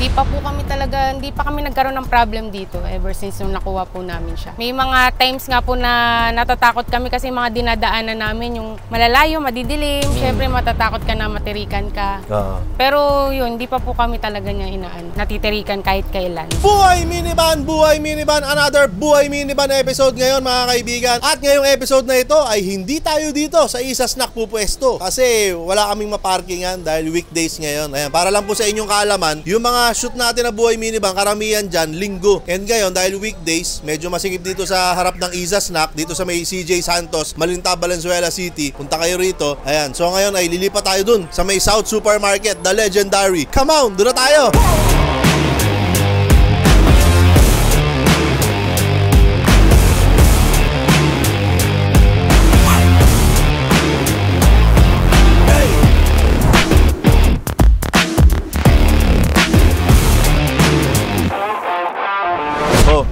Hindi pa po kami talaga, hindi pa kami nagkaroon ng problem dito ever since nung nakuha po namin siya. May mga times nga po na natatakot kami kasi mga dinadaanan namin yung malalayo, madidilim, syempre matatakot ka na matirikan ka. Pero yun, hindi pa po kami talaga niya natitirikan kahit kailan. Buhay Minivan, another Buhay Minivan episode ngayon mga kaibigan. At ngayong episode na ito ay hindi tayo dito sa Isa Snack pupwesto kasi wala kaming maparkingan dahil weekdays ngayon. Ayan, para lang po sa inyong kaalaman, yung mga shoot natin na Buhay Minivan, karamihan dyan, linggo. And ngayon, dahil weekdays, medyo masikip dito sa harap ng Isa Snack, dito sa may CJ Santos, Malinta, Valenzuela City. Punta kayo rito. Ayan, so ngayon ay lilipat tayo dun sa may South Supermarket, the legendary. Come on, doon na tayo!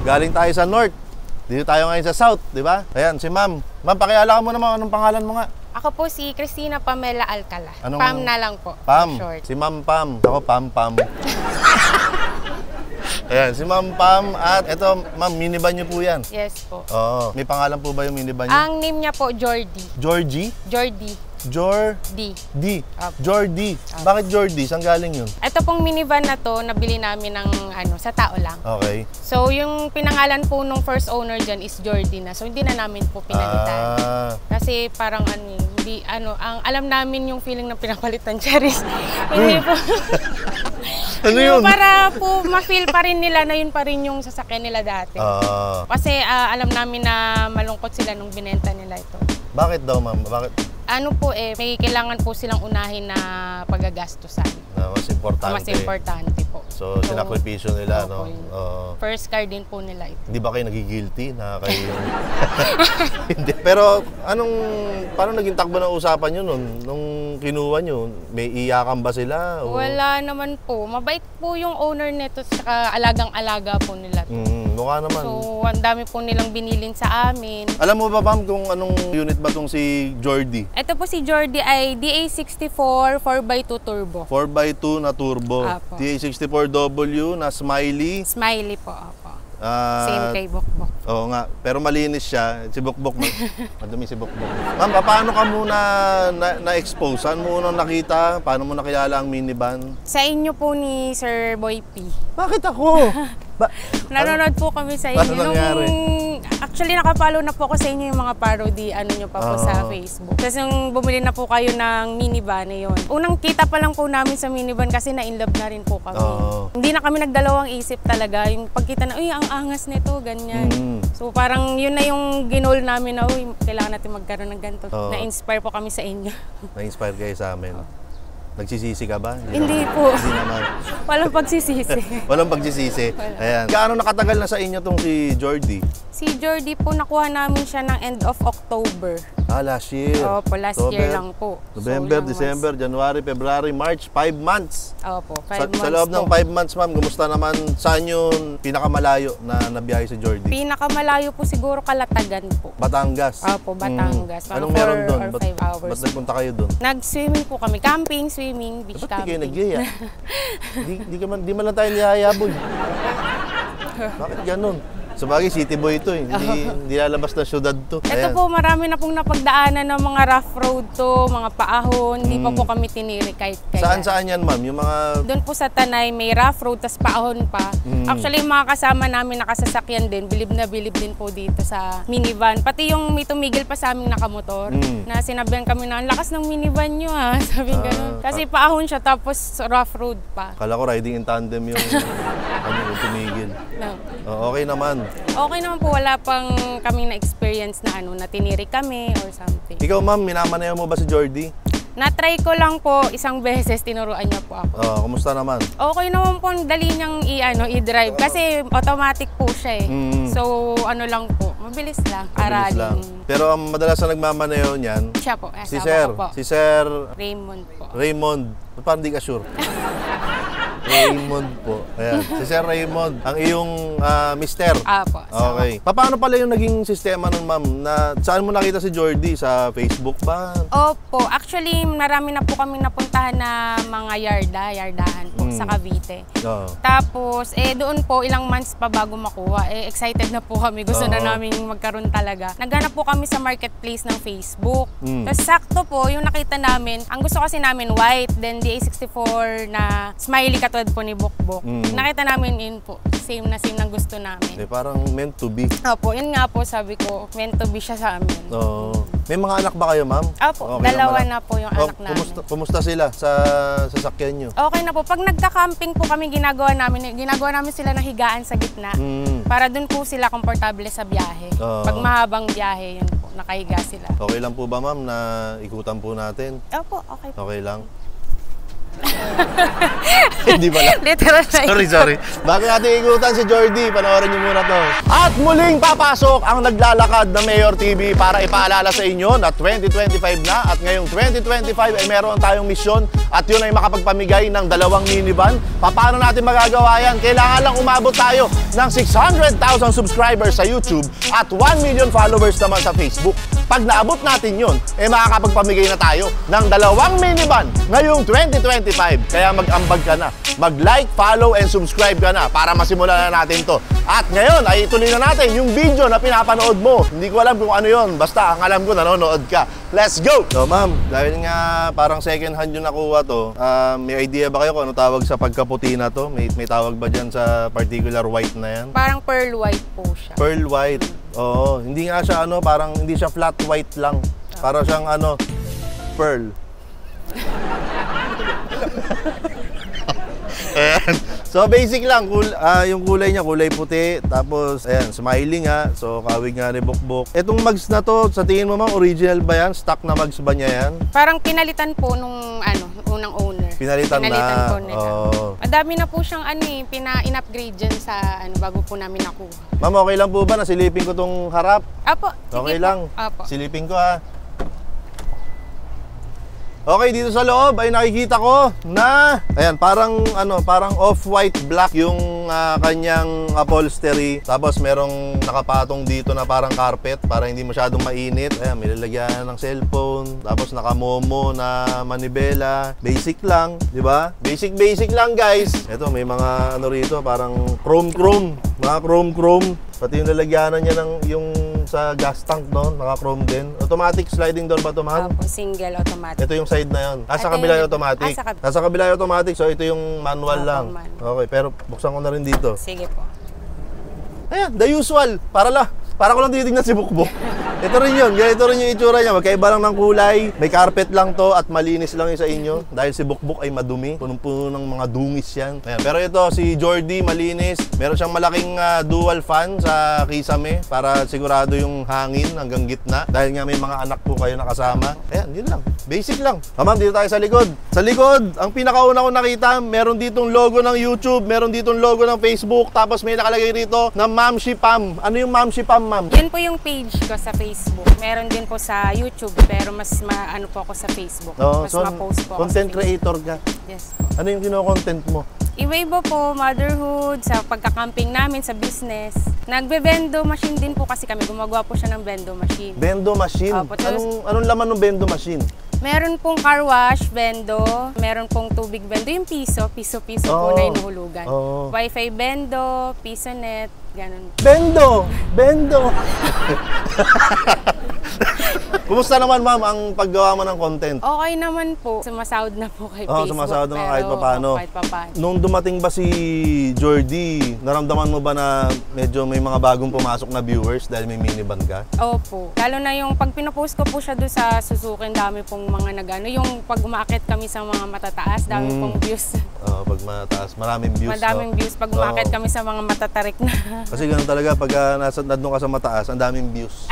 Galing tayo sa North. Dito tayo ngayon sa South, di ba? Ayan, si Ma'am. Ma'am, pakiala mo naman. Anong pangalan mo nga? Ako po si Cristina Pamela Alcala. Anong... Pam na lang po. Pam. Short. Si Ma'am Pam. Ako, Pam. Ayan, si Ma'am Pam. At ito, Ma'am, minivan niyo po yan. Yes po. Oo. May pangalan po ba yung minivan niyo? Ang name niya po, Jordy. Georgie? Jordy. Jordy. Jordy. Bakit Jordy? Saan galing yun? Ito pong minivan na to, nabili namin ng sa tao lang. Okay. So, yung pinangalan po nung first owner dyan is Jordy na. So, hindi na namin po pinalitan. Kasi parang hindi, ang alam namin yung feeling ng pinapalitan, Charis. Hindi po. Ano yun? Para po ma-feel pa rin nila na yun pa rin yung sasakyan nila dati. Kasi alam namin na malungkot sila nung binenta nila ito. Bakit daw, Ma'am? Bakit? May kailangan po silang unahin na paggagastusan. Mas importante. Mas importante po. So sinakripisyo nila, no? First car din po nila ito. Hindi ba kayo nagigilty na kayo? Hindi. Pero paano naging takbo ng usapan nyo nun? Nung kinuha nyo, may iyakan ba sila? O? Wala naman po. Mabait po yung owner nito, saka alagang-alaga po nila. Mukha naman. So, ang dami po nilang binilin sa amin. Alam mo ba, Ma'am, kung anong unit ba tong si Jordy? Ito po si Jordy ay DA64 4x2 turbo. 4x2 na turbo. Apo. DA64W na smiley. Smiley po, opo. Same kay Bokbok. Oo nga, pero malinis siya. Si Bokbok, madumi si Bokbok. Ma'am, paano ka muna na-expose? Saan mo unang nakita? Paano mo nakilala ang minivan? Sa inyo po ni Sir Boy P. Bakit ako? Nanonood po kami sa inyo. Paano nangyari? Actually, nakapalo na po ako sa inyo yung mga parody, nyo pa po sa Facebook. Kasi nung bumili na po kayo ng minivan na yun. Unang kita pa lang po namin sa minivan kasi na-inlove na rin po kami. Hindi na kami nagdalawang isip talaga. Yung pagkita na, uy, ang angas nito, ganyan. So parang yun na yung ginol namin na, uy, kailangan natin magkaroon ng ganito. Na-inspire po kami sa inyo. Na-inspire kayo sa amin. Nagsisisi ka ba? Hindi po. Hindi naman. Walang pagsisisi. Walang pagsisisi. Ayan. Gaano nakatagal na sa inyo tong si Jordy? Si Jordy po, nakuha namin siya ng end of October. Last year. Opo, last year lang po. November, December, January, February, March, 5 months. Opo, 5 months Sa loob ng 5 months, Ma'am, kumusta naman? Saan yung pinakamalayo na nabiyahe si Jordy? Pinakamalayo po siguro Kalatagan po. Batangas? Opo, Batangas. Anong meron doon? 4 or 5 hours. Ba't nagpunta kayo doon? Nag-swimming po kami. Camping, swimming, beach camping. Ba't di kayo camping. nagyaya? Di man lang tayo niyayaboy. Bakit ganun? Sabagay, city boy ito eh. Hindi lalabas na syudad to. Ito po, marami na pong napagdaanan ng mga rough road to, mga paahon. Hindi pa po kami tiniri kahit kaya. Saan yan, Ma'am? Yung mga... Doon po sa Tanay, may rough road, tas paahon pa. Actually, yung mga kasama namin nakasasakyan din, bilib na bilib din po dito sa minivan. Pati yung may tumigil pa sa aming nakamotor, na sinabihan kami na, ang lakas ng minivan nyo ha. Sabi ganun. Kasi paahon siya, tapos rough road pa. Kala ko riding in tandem yung yung tumigil. No. Okay naman. Okay naman po, wala pang kaming na-experience na na tiniri kami or something. Ikaw, Ma'am, minamanayaw mo ba si Jordy? Na-try ko lang po isang beses, tinuruan niya po ako. Kumusta naman? Okay naman po, dali niyang i-drive kasi automatic po siya eh. So, lang po, mabilis lang. Mabilis lang. Pero ang madalas na nagmamanayaw niyan, siya po, si Sir Raymond po. Raymond. Parang di ka sure. Raymond po. Ayan. Si Sir Raymond, ang iyong mister. Apo. Okay. Paano pala yung naging sistema nun, Ma'am? Saan mo nakita si Jordy? Sa Facebook ba? Opo. Actually, marami na po kami napuntahan na mga yardahan po. sa Cavite. Oo. Tapos, doon po, ilang months pa bago makuha. Excited na po kami. Gusto na namin magkaroon talaga. Naghanap po kami sa marketplace ng Facebook. Tapos, sakto po, yung nakita namin, ang gusto kasi namin white, then DA64 na smiley katulad po ni Bukbok. Nakita namin yun po. Same ng gusto namin. Parang meant to be. Opo, yun nga po sabi ko, meant to be siya sa amin. Oo. May mga anak ba kayo, ma'am? Opo, dalawa na po yung anak namin. Kumusta sila sa sasakyan nyo? Okay na po. Pag nagka-camping po kami, ginagawa namin sila ng higaan sa gitna. Para dun po sila komportable sa biyahe. Pag mahabang biyahe, yun po, nakahiga sila. Okay lang po ba, ma'am, na ikutan po natin? Opo, okay po. Okay lang? Hindi pala. Literal Sorry. Bago natin ikutan si Jordy, panoorin niyo muna to. At muling papasok ang naglalakad na Mayor TV para ipaalala sa inyo na 2025 na at ngayong 2025 ay meron tayong misyon at yun ay makapagpamigay ng 2 minivan. Paano natin magagawa yan? Kailangan lang umabot tayo ng 600,000 subscribers sa YouTube at 1 million followers naman sa Facebook. Pag naabot natin yun, makakapagpamigay na tayo ng 2 minivan ngayong 2025. Kaya mag-ambag ka na, mag-like, follow, and subscribe ka na para masimulan na natin to. At ngayon ay ituloy na natin yung video na pinapanood mo. Hindi ko alam kung ano yun, basta ang alam ko nanonood ka. Let's go! So ma'am, dahil nga parang second hand yung nakuha to, may idea ba kayo kung ano tawag sa pagkaputi na to? May tawag ba dyan sa particular white na yan? Parang pearl white po siya. Pearl white. Oo, hindi nga siya parang hindi siya flat white lang. Para siyang pearl. Ayan. So basic lang, yung kulay niya, kulay puti. Tapos, ayan, smiling nga. So kawig nga ni Bukbok. Etong mugs na to, sa tingin mo ma'am, original ba yan? Stock na mugs ba niya yan? Parang pinalitan po nung unang owner. Pinalitan na. Po nila. Oh. Madami na po siyang in-upgrade dyan sa bago po namin nakuha. Ma'am, okay lang po ba na silipin ko tong harap? Apo, Okay sige lang. Po. Apo. Silipin ko ha. Okay, dito sa loob ay nakikita ko na ayan, parang off-white black yung kanyang upholstery. Tapos merong nakapatong dito na parang carpet para hindi masyadong mainit. Ayan, may lalagyan ng cellphone. Tapos nakamomo na manibela. Basic lang, di ba? Basic lang, guys. Ito, may mga rito, parang chrome. Mga chrome. Pati yung lalagyanan niya ng yung sa gas tank doon, naka-chrome din. Automatic sliding door ba ito, ma'am? Opo, single automatic. Ito yung side na yun. Sa kabila yung automatic. Sa kabila yung automatic, so ito yung manual lang. Okay, pero buksan ko na rin dito. Sige po. Ayan, the usual. Para ko lang titignan si Bukbok. Ito rin yun. Ganito rin yung itsura niya. Magkaiba lang ng kulay. May carpet lang to at malinis lang yung sa inyo. Dahil si Bukbok ay madumi. Punong-puno ng mga dungis yan. Ayan. Pero ito, si Jordy, malinis. Meron siyang malaking dual fan sa kisame para sigurado yung hangin hanggang gitna. Dahil nga may mga anak po kayo nakasama. Ayan, yun lang. Basic lang. Ma'am, dito tayo sa likod. Sa likod, ang pinakauna ko nakita, meron ditong logo ng YouTube, meron ditong logo ng Facebook, tapos may nakalagay rito na Ma'am Shipam. Ano yung Ma'am Shipam, ma'am? Yun po yung page ko sa Facebook. Meron din po sa YouTube, pero mas ano po ako sa Facebook. Mas ma-post po ako content creator ka? Yes po. Ano yung kino-content mo? Iba-iba po, motherhood, sa pagka-camping namin, sa business. Nagbe-bendo machine din po kasi kami. Gumagawa po siya ng bendo machine. Bendo machine? Opo, Anong laman ng bendo machine? Meron pong car wash, bendo. Meron pong tubig bendo. Yung piso po na inuhulugan. Wi-Fi bendo, piso net, ganun. Bendo! Kumusta naman, ma'am, ang paggawa mo ng content? Okay naman po. Sumasahod na po kay Facebook. Sumasahod naman kahit papaano. Kahit papaano. Nung dumating ba si Jordy, naramdaman mo ba na medyo may mga bagong pumasok na viewers dahil may minivan ka? Opo. Lalo na yung pag pinopost ko po siya doon sa Suzuki, dami pong mga nagano. Yung pag umaakit kami sa mga matataas, dami pong views. Pag mataas, maraming views. Madaming views pag umaakit kami sa mga matatarik na. Kasi ganun talaga, pag nandun ka sa mataas, ang daming views.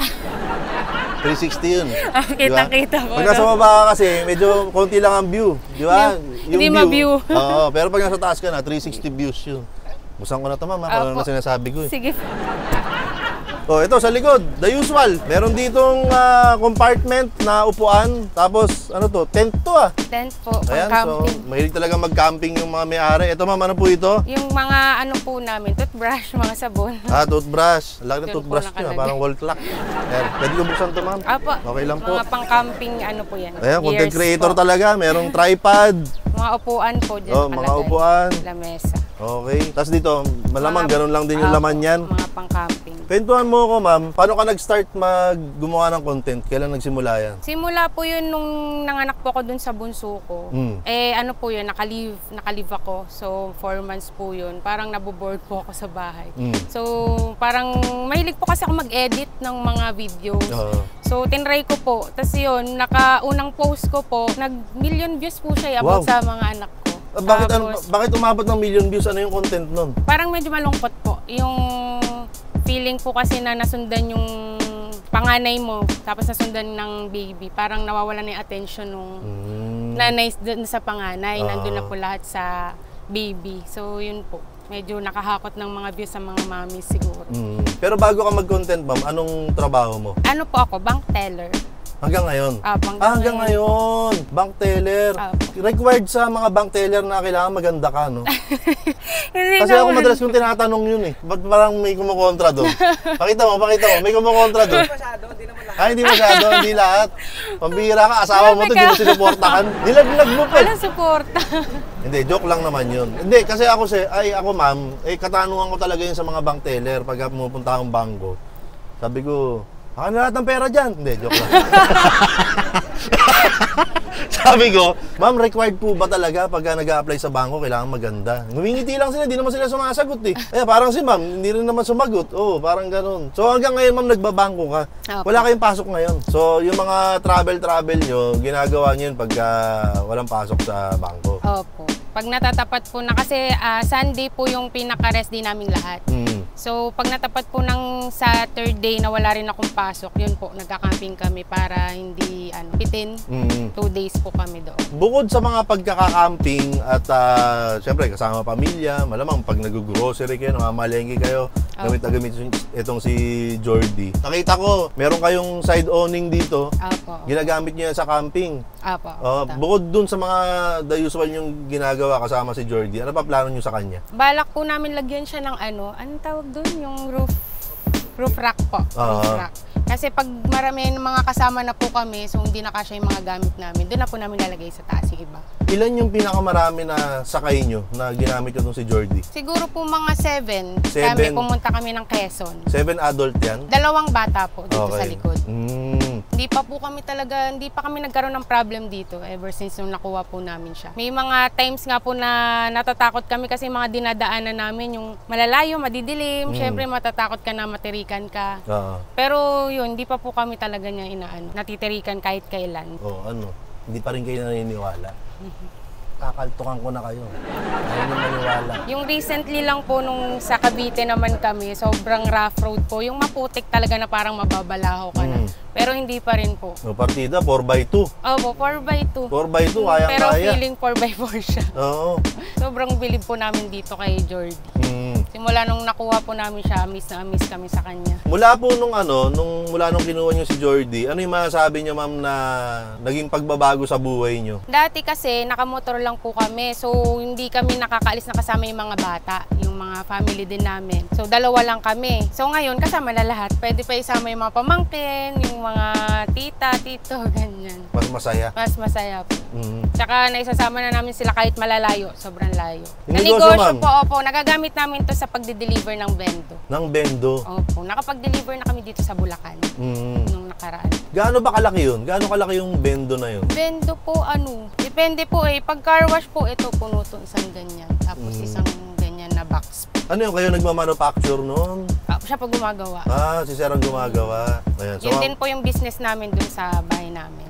360 yun. Kita-kita po. Pag nasa baba ka kasi, medyo konti lang ang view. Di ba? Hindi ma-view. Oo, pero pag nasa taas ka na, 360 views yun. Buksan ko na ito, ma'am. Ano na sinasabi ko eh. Sige. Ito sa likod, the usual. Meron ditong compartment na upuan. Tapos, ano to? Tent to Tent po, ayan, pang-camping. so mahilig talaga mag-camping yung mga may-ari. Ito, ma'am, ano po ito? Yung mga ano po namin, toothbrush, mga sabon. Toothbrush. Laki ng Doon toothbrush po nyo, nakalagay. parang wall clock. Ayan, pwede ko buksan ito, ma'am? Apo. Okay lang po. Mga pang-camping ano po yan. Ayan, content Gears creator po. talaga. Merong tripod, Mga upuan po dyan Oh, mga upuan. Lamesa. Okay. Tapos dito, malamang ganun lang din yung laman yan. Mga pang-camping. Kwentuhan mo ko, ma'am. Paano ka nag-start gumawa ng content? Kailan nagsimula yan? Simula po yun nung nanganak po ako dun sa bunso ko. Ano po yun, nakalive ako. So, 4 months po yun. Parang naboboard po ako sa bahay. So, parang mahilig po kasi ako mag-edit ng mga videos. So, tinry ko po. Tapos yun, unang post ko po, nag-million views po siya about sa mga anak ko. Bakit umabot ng million views? Ano yung content nun? Parang medyo malungkot po. Yung feeling po kasi na nasundan yung panganay mo, tapos nasundan ng baby. Parang nawawala na yung attention nung nanay sa panganay. Nandun na po lahat sa baby. So, yun po. Medyo nakahakot ng mga views sa mga mami siguro. Pero bago ka mag-content, ma'am, anong trabaho mo? Ano po ako? Bank teller. Hanggang ngayon? Hanggang ngayon. Bank teller. Required sa mga bank teller na kailangan maganda ka, no? Kasi ako madalas kong tinatanong yun eh. Ba't parang may kumukontra doon? Pakita mo. May kumukontra doon. Hindi masyado, hindi lahat. Pambihira ka, asawa mo to, hindi mo sinuportahan. Nilaglag mo pa. Walang suporta. Hindi, joke lang naman yun. Hindi, kasi ako ma'am, katanungan ko talaga yun sa mga bank teller pag pumupunta akong bangko. Sabi ko, na lahat ng pera dyan. Hindi, joke lang. Sabi ko, ma'am, required po ba talaga pag nag-a-apply sa bangko, kailangan maganda? Ngumingiti lang sila, hindi naman sila sumasagot eh. Parang si ma'am, hindi rin naman sumagot. Parang ganun. So hanggang ngayon, ma'am, nagbabangko ka. Wala kayong pasok ngayon. So yung mga travel nyo, ginagawa nyo yun pagka walang pasok sa bangko. Opo. Pag natatapat po na, kasi Sunday po yung pinaka-rest day namin lahat. So, pag natapat po ng Saturday na wala rin akong pasok, yun po, nagka-camping kami para hindi bitin. 2 days po kami doon. Bukod sa mga pagkaka-camping at syempre kasama pamilya, malamang pag nag-grocery kayo, namamalengke kayo, gamit na gamit itong si Jordy. Nakita ko, meron kayong side awning dito. Opo. Ginagamit niya sa camping. Opo. Bukod dun sa mga the usual yung ginagawa kasama si Jordy, ano pa plano niyo sa kanya? Balak po namin lagyan siya ng anong tawag dun? Yung roof rack po. Roof rack. Kasi pag marami mga kasama na po kami, so hindi na kasya yung mga gamit namin, doon na po namin lalagay sa taas yung iba. Ilan yung pinakamarami na sakay nyo na ginamit nyo si Jordy? Siguro po mga 7. Kami pumunta kami ng Quezon. 7 adult yan? 2 bata po dito sa likod. Hindi pa kami nagkaroon ng problem dito ever since nung nakuha po namin siya. May mga times nga po na natatakot kami kasi mga dinadaanan namin yung malalayo, madidilim, syempre matatakot ka na matirikan ka. Pero yun, hindi pa po kami talaga niya natitirikan kahit kailan. Hindi pa rin kayo naniniwala? Kakaltukan ko na kayo. Ayaw nyo maniwala. Yung recently lang po nung sa Cavite naman kami, sobrang rough road po. Yung maputik talaga na parang mababalaho ka na. Pero hindi pa rin po. Partida, 4x2. Opo, 4x2. 4x2, kaya-kaya. Pero feeling 4x4 siya. Oo. Sobrang bilib po namin dito kay Jordy. Simula nung nakuha po namin siya, miss na miss kami sa kanya. Mula po nung mula nung kinuha niyo si Jordy, ano yung masasabi niyo, ma'am, na naging pagbabago sa buhay niyo? Dati kasi nakamotor lang po kami, so hindi kami nakakaalis na kasama yung mga bata, yung mga family din namin. So 2 lang kami. So ngayon kasama na lahat. Pwede pa isama yung mga pamangkin, yung mga tita, tito, ganyan. Mas masaya? Mas masaya po. Tsaka naisasama na namin sila kahit malalayo, sobrang layo. Sa Negosyo, negosyo po, opo, nagagamit namin to sa pagde-deliver ng bendo. Ng bendo? Opo, nakapag-deliver na kami dito sa Bulacan nung nakaraan. Gaano ba kalaki yun? Gaano kalaki yung bendo na yun? Bendo po, depende po Pag car wash po, ito puno to isang ganyan. Tapos isang ganyan na box. Ano yung kayo nagmamanufacture noon? Siya pa gumagawa. Si Sir ang gumagawa. Ayan. Yun din po yung business namin dun sa bahay namin.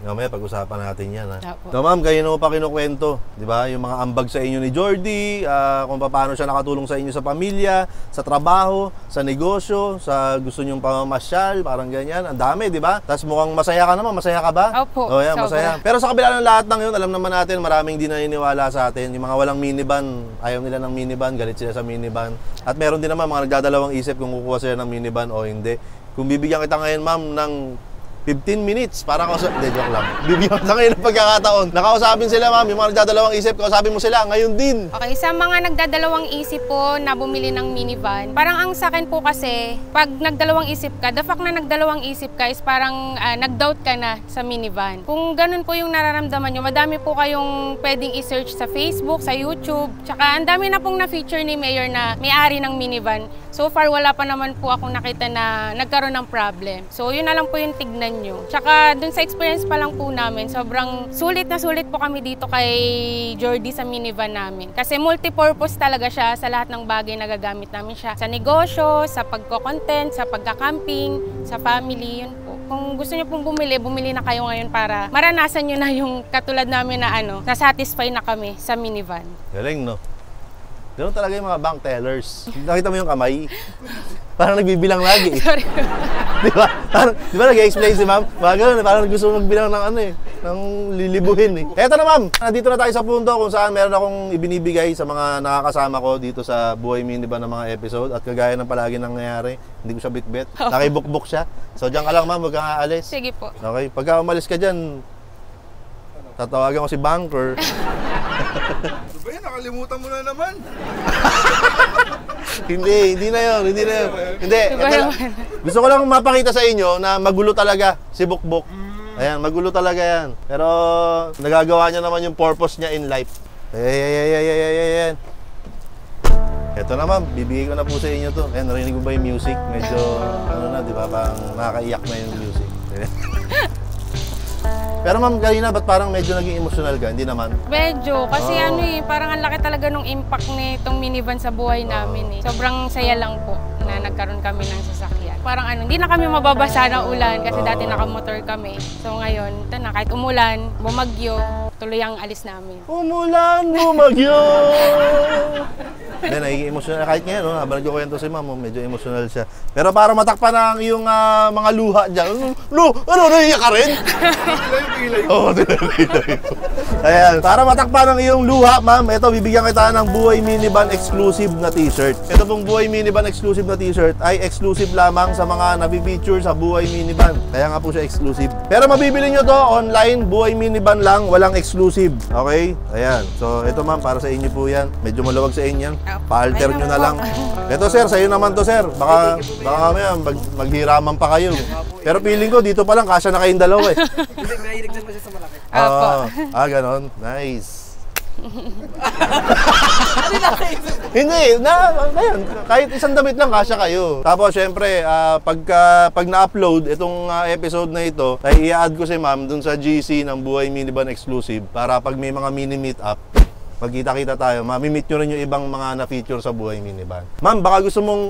Mamaya pag-usapan natin yan. Opo. So ma'am, kayo na pa kinukwento, di ba? Yung mga ambag sa inyo ni Jordy, kung paano siya nakatulong sa inyo sa pamilya, sa trabaho, sa negosyo, sa gusto nyong pamamasyal, parang ganyan. Ang dami, di ba? Tapos mukhang masaya ka naman. Masaya ka ba? Opo. Yan, masaya. Pero sa kabila ng lahat ng yun, alam naman natin, maraming di naniniwala sa atin. Yung mga walang minivan, ayaw nila ng minivan, galit sila sa minivan. At meron din naman mga nagdadalawang isip kung kukuha sila ng minivan o hindi. Kung bibigyan kita ngayon, ma'am, ng 15 minutes para kausapin. Joke lang. Bibigyan sa ngayon ng pagkakataon. Nakausapin sila, ma'am. Yung mga nagdadalawang isip, kausapin mo sila ngayon din. Okay, sa mga nagdadalawang isip po na bumili ng minivan, parang ang sa akin po kasi, pag nagdalawang isip ka, the fact na nagdalawang isip ka is parang nag-doubt ka na sa minivan. Kung ganun po yung nararamdaman nyo, madami po kayong pwedeng i-search sa Facebook, sa YouTube, tsaka ang dami na pong na-feature ni Mayor na may-ari ng minivan. So far, wala pa naman po akong nakita na nagkaroon ng problem. So yun na lang po yung tignan nyo. Tsaka dun sa experience pa lang po namin, sobrang sulit na sulit po kami dito kay Jordy sa minivan namin. Kasi multipurpose talaga siya sa lahat ng bagay na gagamit namin siya. Sa negosyo, sa pagko-content, sa pagka-camping, sa family, yun po. Kung gusto nyo pong bumili na kayo ngayon para maranasan nyo na yung katulad namin na na-satisfy na kami sa minivan. Galing, no? Ganun talaga yung mga bank tellers. Nakita mo yung kamay? Parang nagbibilang lagi. Sorry. Di ba nag-explain si ma'am? Mga ganun, parang gusto magbilang ng ng lilibuhin eh. Eto na ma'am, nandito na tayo sa punto kung saan meron akong ibinibigay sa mga nakakasama ko dito sa Buhay Minivan ng mga episode. At kagaya ng palagi nangyayari, hindi ko siya bitbit. Nakibukbuk siya. So diyan ka lang ma'am, huwag kang aalis. Sige po. Okay, pagka umalis ka dyan, tatawagan ko si banker. Ano ba yan? Nakalimutan mo na naman. Hindi na yun. Hindi. Gusto ko lang mapakita sa inyo na magulo talaga si Bukbuk. Ayan, magulo talaga yan. Pero nagagawa niya naman yung purpose niya in life. Ayan. Ito na ma'am, bibigay ko na po sa inyo to. Ayan, narinig mo ba yung music? Medyo, di ba, parang nakakaiyak na yung music. Pero ma'am, kanina ba't parang medyo naging emotional ka? Hindi naman? Medyo, kasi parang ang laki talaga nung impact nitong minivan sa buhay namin eh. Sobrang saya lang po na nagkaroon kami ng sasakyan. Parang hindi na kami mababasa ng ulan kasi dati nakamotor kami. So ngayon, kahit umulan, bumagyo, tuloy ang alis namin. Umulan, bumagyo! Hindi, nagiging emotional. Kahit ngayon, habang nagkukwento si ma'am, medyo emotional siya. Pero para matakpan ang yung mga luha dyan. Naiiyak ka rin? Kilay. Oo, kilay. Ayan, para matakpan ang iyong luha, ma'am, ito, bibigyan kita ng Buhay Minivan exclusive na t-shirt. Ito pong Buhay Minivan exclusive na t-shirt ay exclusive lamang sa mga nabibigture sa Buhay Minivan. Kaya nga po siya exclusive. Pero mabibili nyo to online, Buhay Minivan lang, walang exclusive. Okay? Ayan. So, ito ma'am, para sa inyo po yan. Medyo malawag sa inyo yan. Pa-alter nyo na lang. Ito sir, sa'yo naman to sir. Baka mamaya maghiraman pa kayo. Pero feeling ko, dito pa lang, kasya na kayong dalawa eh. Hindi, mahilig din pa siya sa malaki. Ganon. Nice. Hindi, ngayon, kahit isang damit lang, kasya kayo. Tapos, syempre, pag na-upload itong episode na ito, ay i-add ko si ma'am dun sa GC ng Buhay Minivan Exclusive para pag may mga mini-meet up, magkita-kita tayo, mamimit nyo rin yung ibang mga na-feature sa Buhay Minivan. Ma'am, baka gusto mong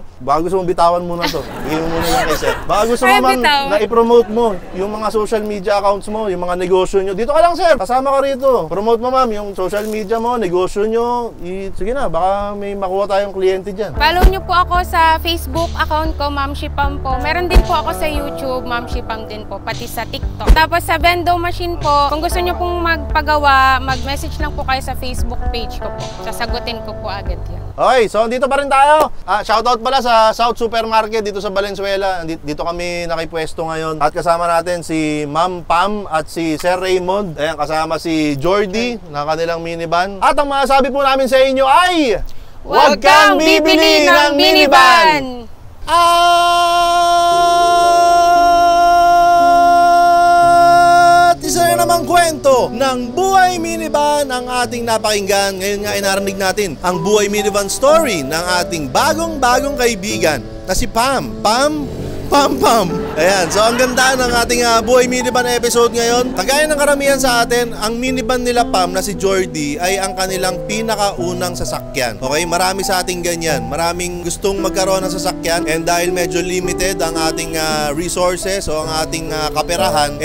bitawan muna to. Bigyan mo muna yan kay sir. Baka gusto mo, ma'am, na i-promote mo yung mga social media accounts mo, yung mga negosyo nyo. Dito ka lang, sir. Kasama ka rito. Promote mo, ma'am, yung social media mo, negosyo nyo. Sige na, baka may makuha tayong kliyente dyan. Follow nyo po ako sa Facebook account ko, Ma'am Shipam po. Meron din po ako sa YouTube, Ma'am Shipam din po, pati sa TikTok. Tapos sa Vendo Machine po, kung gusto nyo pong magpagawa, mag-message lang po kayo sa Facebook page ko po. Sasagutin ko po agad yan. Okay, so dito pa rin tayo. Shoutout pala sa South Supermarket dito sa Valenzuela. Dito kami nakipwesto ngayon. At kasama natin si Ma'am Pam at si Sir Raymond. Ayan, kasama si Jordy na kanilang minivan. At ang masasabi po namin sa inyo ay... Huwag kang bibili ng minivan! Isa na namang kwento ng Buhay Minivan ang ating napakinggan. Ngayon nga inarinig natin ang Buhay Minivan story ng ating bagong kaibigan na si Pam. Pam. Ayan, so ang ganda ng ating Buhay Minivan episode ngayon. Kagaya ng karamihan sa atin, ang minivan nila Pam na si Jordy ay ang kanilang pinakaunang sasakyan. Okay, marami sa ating ganyan. Maraming gustong magkaroon ng sasakyan and dahil medyo limited ang ating resources o ang ating kaperahan,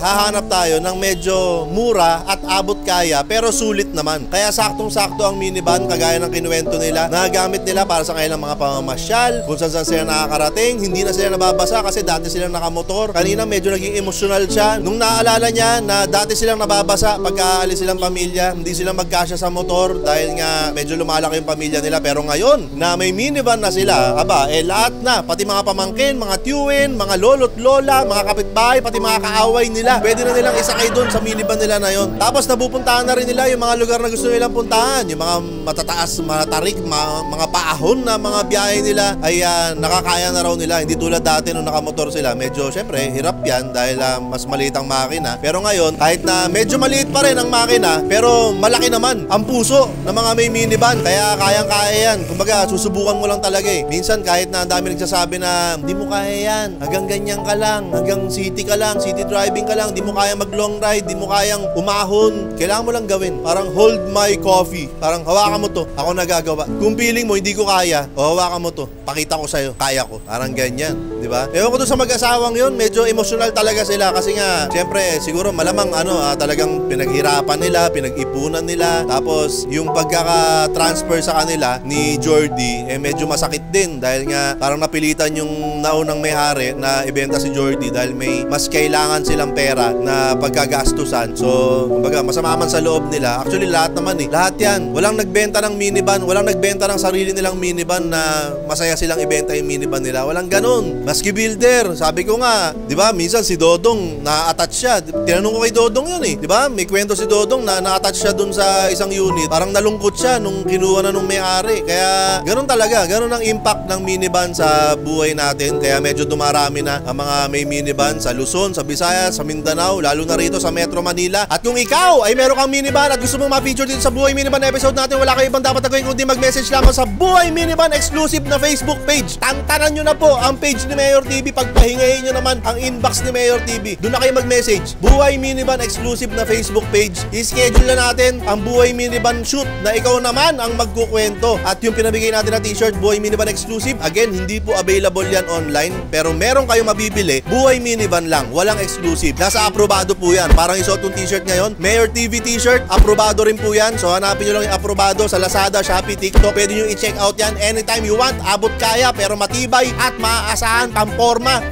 hahanap tayo ng medyo mura at abot kaya pero sulit naman. Kaya saktong-sakto ang minivan, kagaya ng kinuwento nila, na gamit nila para sa kanilang mga pamamasyal, kung saan sila nakakarating, hindi na sila nababasa kasi dati silang nakamotor. Kanina medyo naging emotional siya nung naalala niya na dati silang nababasa pagka aalis silang pamilya, hindi sila magkasya sa motor dahil nga medyo lumalaki yung pamilya nila. Pero ngayon na may minivan na sila, aba, lahat na, pati mga pamangkin, mga tiyuin, mga lolo't lola, mga kapitbahay, pati mga kaaway nila, pwede na nilang isakay doon sa minivan nila na yon. Tapos napupuntahan na rin nila yung mga lugar na gusto nilang puntahan, yung mga matataas, matarik, mga paahon na mga biyahe nila ay nakakaya na raw nila. Hindi tulad dati nung nakamotor sila, medyo syempre hirap yan dahil mas maliit ang makina. Pero ngayon, kahit na medyo maliit pa rin ang makina, pero malaki naman ang puso ng mga may minivan, kaya kayang-kaya yan. Kumbaga, susubukan mo lang talaga eh. Minsan kahit na ang dami nagsasabi na hindi mo kaya yan, hanggang ganyan ka lang, hanggang city ka lang, city driving ka lang, hindi mo kaya mag long ride, hindi mo kayang umahon, kailangan mo lang gawin. Parang hold my coffee, parang hawakan mo to, ako nagagawa. Kung feeling mo hindi ko kaya, hawakan mo to, pakita ko sa'yo, kaya ko. Parang ganyan, di ba? Ewan ko doon sa mag-asawang yun, medyo emotional talaga sila kasi nga, syempre, siguro malamang talagang pinaghirapan nila, pinag-ipunan nila, tapos yung pagkaka-transfer sa kanila ni Jordy, medyo masakit din dahil nga parang napilitan yung naunang may-hari na ibenta si Jordy dahil may mas kailangan silang pera na pagkagastusan. So, kumbaga, masama man sa loob nila. Actually, lahat naman lahat yan. Walang nagbenta ng minivan, walang nagbenta ng sarili nilang minivan na masaya silang ibenta yung minivan nila. Walang ganun. Maski builder, sabi ko nga, di ba, minsan si Dodong na-attach siya. Tinanong ko kay Dodong yun di ba? May kwento si Dodong na na-attach siya dun sa isang unit. Parang nalungkot siya nung kinuha na nung may-ari. Kaya, ganun talaga. Ganun ang impact ng minivan sa buhay natin. Kaya medyo dumarami na ang mga may minivan sa Luzon, sa Visayas, sa Mindanao, lalo na rito sa Metro Manila. At kung ikaw ay meron kang minivan at gusto mong ma-feature dito sa Buhay Minivan episode natin, wala kayo ibang dapat gawin kundi mag-message lamang sa Buhay Minivan exclusive na Facebook page. Tantanan nyo na po ang page ni Mayor TV. Pagpahingayin nyo naman ang inbox ni Mayor TV. Doon na kayo mag-message. Buhay Minivan exclusive na Facebook page. I-schedule na natin ang Buhay Minivan shoot na ikaw naman ang magkukwento. At yung pinabigay natin na t-shirt, Buhay Minivan exclusive, again, hindi po available yan online. Pero meron kayong mabibili, Buhay Minivan lang, walang exclusive. Nasa aprobado po yan. Parang isuot yung t-shirt ngayon. Mayor TV t-shirt, aprobado rin po yan. So hanapin nyo lang yung aprobado sa Lazada, Shopee, TikTok. Pwede nyo i-check out yan anytime you want. Abot kaya pero matibay at maaasahan, pamporma.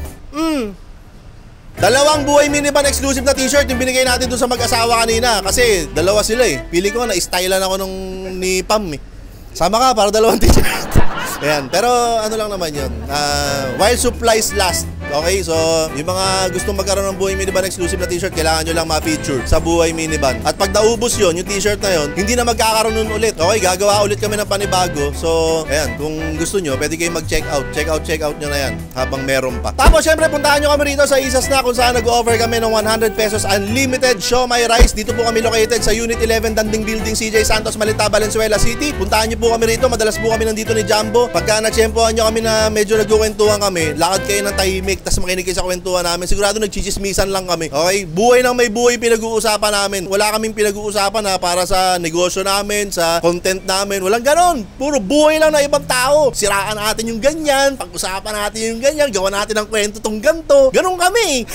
Dalawang Buhay Minivan exclusive na t-shirt yung binigay natin doon sa mag-asawa kanina. Kasi dalawa sila Pili ko na stylean ako nung ni Pam Sama ka para dalawang t-shirt. Ayan, pero ano lang naman yun, while supplies last. Okay, so yung mga gustong magkaroon ng Buhay Minivan exclusive na t-shirt, kailangan nyo lang ma-feature sa Buhay Minivan. At pag naubos yun, yung t-shirt na yun, hindi na magkakaroon nun ulit. Okay, gagawa ulit kami ng panibago. So, ayan, kung gusto nyo, pwede kayo mag-check out. Check out nyo na yan habang meron pa. Tapos, syempre, puntahan nyo kami rito sa Isa Snack kung saan nag-offer kami ng 100 pesos unlimited siomai rice. Dito po kami located sa Unit 11 Danding Building, CJ Santos, Malinta, Valenzuela City. Puntahan nyo po kami rito. Madalas po kami nandito ni Jumbo. Pagka na-tsempohan nyo kami na medyo nagkukwentuhan kami, lakad kayo ng tahimik, tas makinig kayo sa kwentuhan namin. Sigurado nagchichismisan lang kami. Okay? Buhay ng may buhay pinag-uusapan namin. Wala kaming pinag-uusapan na para sa negosyo namin, sa content namin. Walang ganon. Puro buhay lang na ibang tao. Siraan natin yung ganyan, pag-usapan natin yung ganyan, gawa natin ng kwento tong ganto. Ganon kami.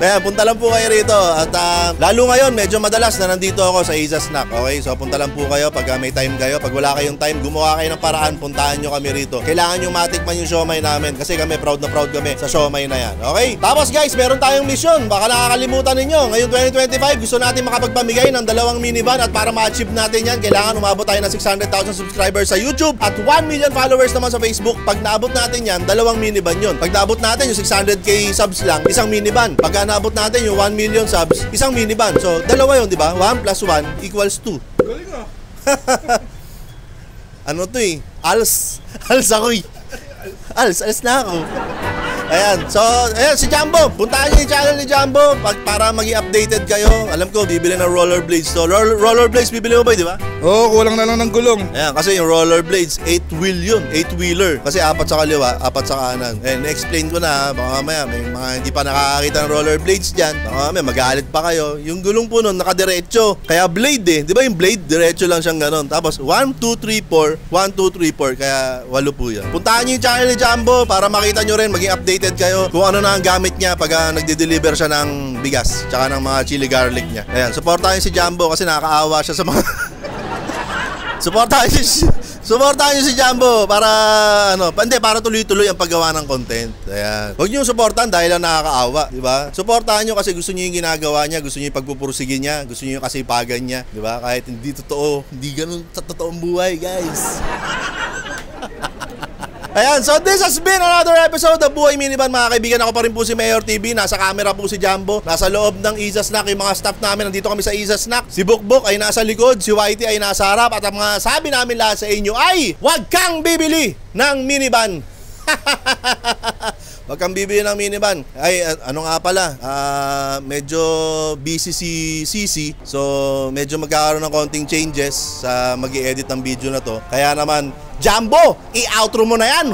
Kaya punta lang po kayo rito. At lalo ngayon, medyo madalas na nandito ako sa Isa Snack. Okay? So punta lang po kayo pag may time kayo. Pag wala kayong time, gumawa kayo ng paraan, puntahan nyo kami rito. Kailangan nyo matikman yung siomai namin kasi kami proud na proud kami sa siomai na yan. Okay? Tapos guys, meron tayong mission. Baka nakakalimutan ninyo. Ngayong 2025, gusto natin makapagpamigay ng 2 minivan at para ma-achieve natin yan, kailangan umabot tayo ng 600,000 subscribers sa YouTube at 1 million followers naman sa Facebook. Pag naabot natin yan, 2 minivan yun. Pag naabot natin yung 600k subs lang, 1 minivan. Pag naabot natin yung 1 million subs, 1 minivan. So, dalawa yun, di ba? 1 plus 1 equals 2. Galing Ano to Als ako Als na ako. Ayan, so, ayan, si Jumbo. Puntahan niyo yung channel ni Jumbo para maging updated kayo. Alam ko, bibili ng rollerblades. So, rollerblades, bibili mo ba, di ba? Oo, kulang na lang ng gulong. Ayan, kasi yung rollerblades, 8-wheel yun. 8-wheeler. Kasi 4 sa kaliwa, 4 sa kanan. And explain ko na, baka mamaya, may mga hindi pa nakakakita ng rollerblades dyan. Baka mamaya, magalit pa kayo. Yung gulong po nun, nakadiretso. Kaya blade Di ba yung blade? Diretso lang siyang ganon. Tapos, 1, 2, 3, 4. 1, 2, 3, 4. Kaya, 8 po yan. Puntahan niyo yung channel ni Jumbo para makita nyo rin, maging updated kayo kung ano na ang gamit niya pag nagde-deliver siya ng bigas tsaka ng mga chili garlic niya. Ayan, supportahan si Jumbo kasi nakakaawa siya sa mga Suportahan nyo si Jumbo para para tuloy-tuloy ang paggawa ng content. Ayan. Huwag nyo suportahan dahil lang nakakaawa, di ba? Suportahan nyo kasi gusto nyo yung ginagawa niya, gusto nyo yung pagpupursigin niya, gusto nyo yung kasipagan niya, di ba? Kahit hindi totoo, hindi ganun sa totoong buhay, guys. Ayan, so this has been another episode of Buhay Minivan, mga kaibigan. Ako pa rin po si Mayor TV. Nasa camera po si Jumbo. Nasa loob ng Isa Snack yung mga staff namin. Nandito kami sa Isa Snack. Si Bukbok ay nasa likod, si Whitey ay nasa harap. At ang mga sabi namin lahat sa inyo ay huwag kang bibili ng minivan. Huwag kang bibili ng minivan. Ay, ano nga pala, medyo busy si CC. So, medyo magkakaroon ng konting changes sa mag-i-edit ng video na to. Kaya naman, Jumbo, i-outro mo na yan.